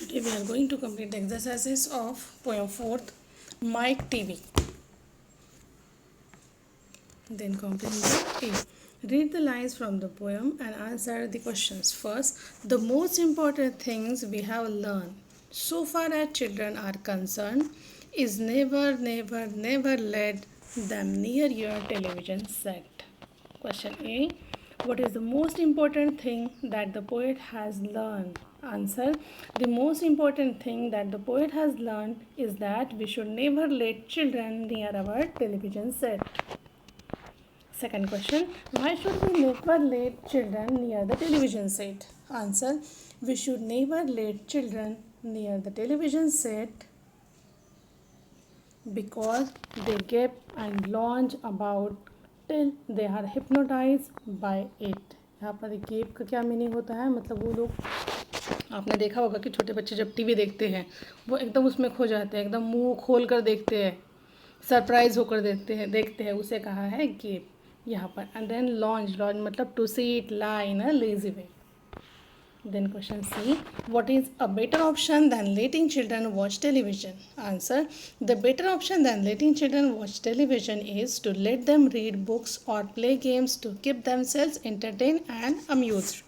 Today we are going to complete the exercises of poem 4th, Mike TV. Then comprehension A. Read the lines from the poem and answer the questions. First, the most important things we have learned so far as children are concerned is never let them near your television set. Question A. What is the most important thing that the poet has learned? Answer. The most important thing that the poet has learned is that we should never let children near our television set. Second question. Why should we never let children near the television set? Answer. We should never let children near the television set because they gape and launch about till they are hypnotized by it. यहाँ पर gap का क्या meaning होता है, मतलब वो लोग, आपने देखा होगा कि छोटे बच्चे जब टीवी देखते हैं वो एकदम उसमें खो जाते हैं, एकदम मुंह खोल कर देखते हैं, सरप्राइज होकर देखते हैं, उसे कहा है गेप यहाँ पर. एंड देन लॉन्च मतलब to sit lie in a lazy way. Then question C. What is a better option than letting children watch television? Answer. The better option than letting children watch television is to let them read books or play games to keep themselves entertained and amused.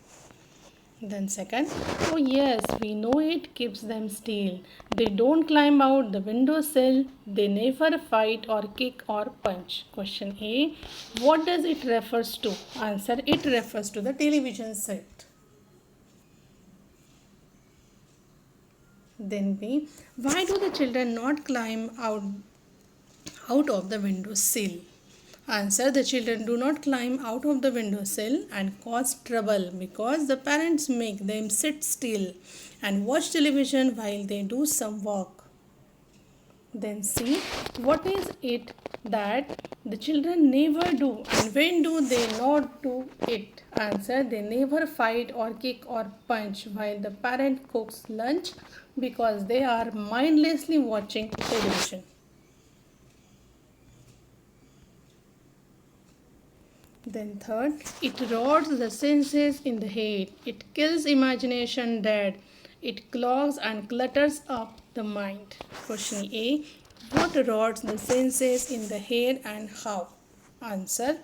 Then second. Oh yes, we know it keeps them still. They don't climb out the windowsill. They never fight or kick or punch. Question A. What does it refers to? Answer. It refers to the television set. Then B. Why do the children not climb out of the window sill? Answer. The children do not climb out of the window sill and cause trouble because the parents make them sit still and watch television while they do some work. Then C. What is it that the children never do and when do they not do it? Answer. They never fight or kick or punch while the parent cooks lunch because they are mindlessly watching television. Then third, it rots the senses in the head. It kills imagination dead. It clogs and clutters up the mind. Question A. What rots the senses in the head and how? Answer.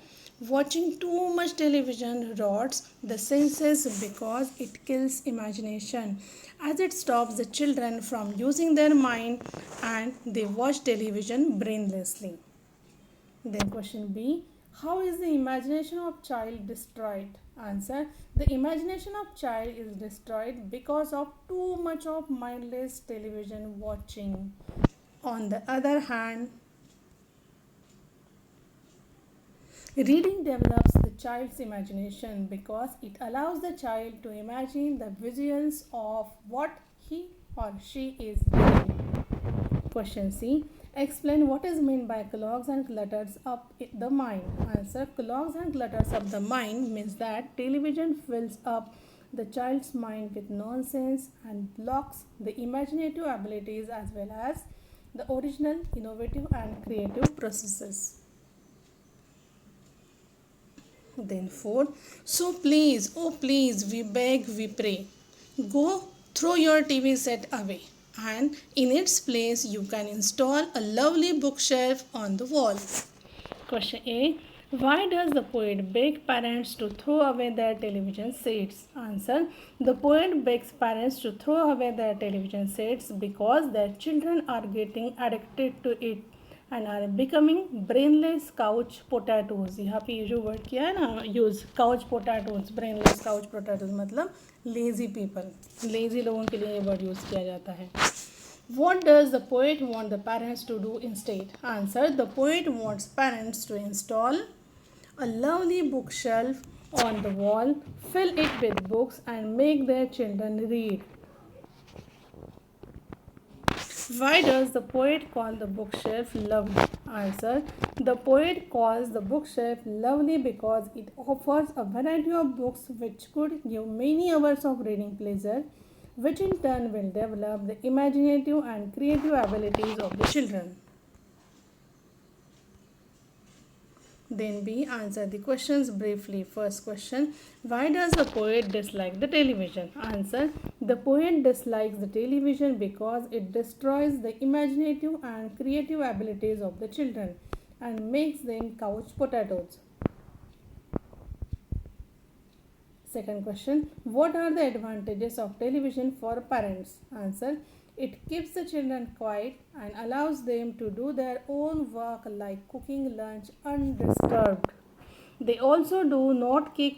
Watching too much television rots the senses because it kills imagination, as it stops the children from using their mind and they watch television brainlessly. Then question B. How is the imagination of child destroyed? Answer. The imagination of child is destroyed because of too much of mindless television watching. On the other hand, reading develops the child's imagination because it allows the child to imagine the visuals of what he or she is reading. Question C. Explain what is meant by clogs and clutters up the mind. Answer. Clogs and clutters up the mind means that television fills up the child's mind with nonsense and blocks the imaginative abilities as well as the original, innovative and creative processes. Then fourth. So please, oh please, we beg, we pray, go throw your TV set away, and in its place you can install a lovely bookshelf on the wall. Question A. Why does the poet beg parents to throw away their television sets? Answer. The poet begs parents to throw away their television sets because their children are getting addicted to it and are becoming brainless couch potatoes. यहाँ पे ये जो word किया है ना use, couch potatoes, brainless couch potatoes मतलब lazy people, lazy लोगों के लिए ये वर्ड यूज़ किया जाता है. What does the poet want the parents to do instead? Answer. The poet wants parents to install a lovely bookshelf on the wall, fill it with books and make their children read. Why does the poet call the bookshelf lovely? Answer. The poet calls the bookshelf lovely because it offers a variety of books which could give many hours of reading pleasure, which in turn will develop the imaginative and creative abilities of the children. Then B. Answer the questions briefly. First question. Why does the poet dislike the television? Answer. The poet dislikes the television because it destroys the imaginative and creative abilities of the children and makes them couch potatoes. Second question. What are the advantages of television for parents? Answer. It keeps the children quiet and allows them to do their own work like cooking lunch undisturbed. They also do not kick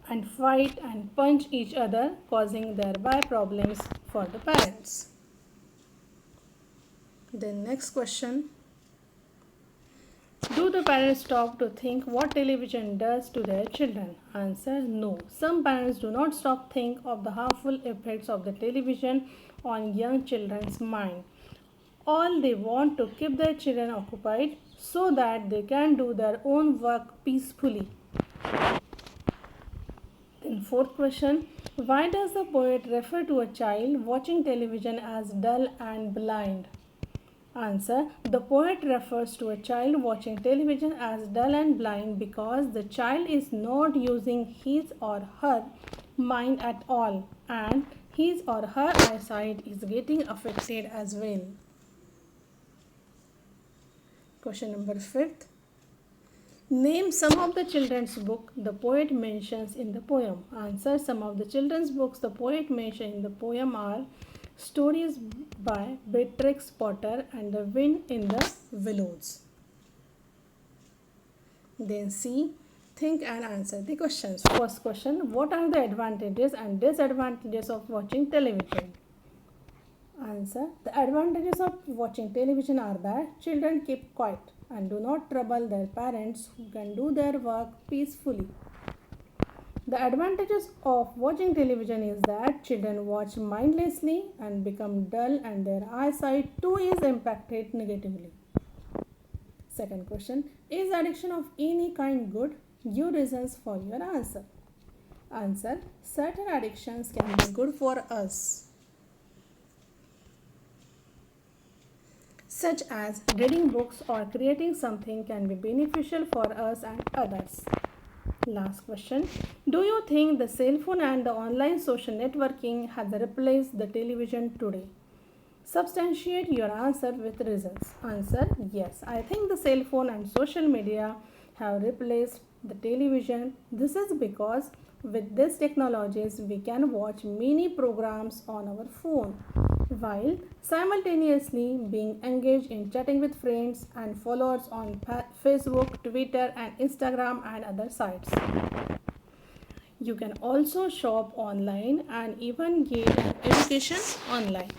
and fight and punch each other, causing thereby problems for the parents. Then next question. Do the parents stop to think what television does to their children? Answer. No. Some parents do not stop think of the harmful effects of the television on young children's mind. All they want to keep their children occupied so that they can do their own work peacefully. Then fourth question. Why does the poet refer to a child watching television as dull and blind? Answer. The poet refers to a child watching television as dull and blind because the child is not using his or her mind at all and his or her eyesight is getting affected as well. Question number 5. Name some of the children's book the poet mentions in the poem. Answer. Some of the children's books the poet mentions in the poem are Stories by Beatrix Potter and The Wind in the Willows. Then C. Think and answer the questions. First question. What are the advantages and disadvantages of watching television? Answer. The advantages of watching television are that children keep quiet and do not trouble their parents who can do their work peacefully. The advantages of watching television is that children watch mindlessly and become dull and their eyesight too is impacted negatively. Second question. Is addiction of any kind good? Give reasons for your answer. Answer. Certain addictions can be good for us, such as reading books or creating something can be beneficial for us and others. Last question. Do you think the cell phone and the online social networking has replaced the television today? Substantiate your answer with reasons. Answer. Yes, I think the cell phone and social media have replaced the television. This is because with these technologies we can watch many programs on our phone while simultaneously being engaged in chatting with friends and followers on Facebook, Twitter and Instagram and other sites. You can also shop online and even get an education online.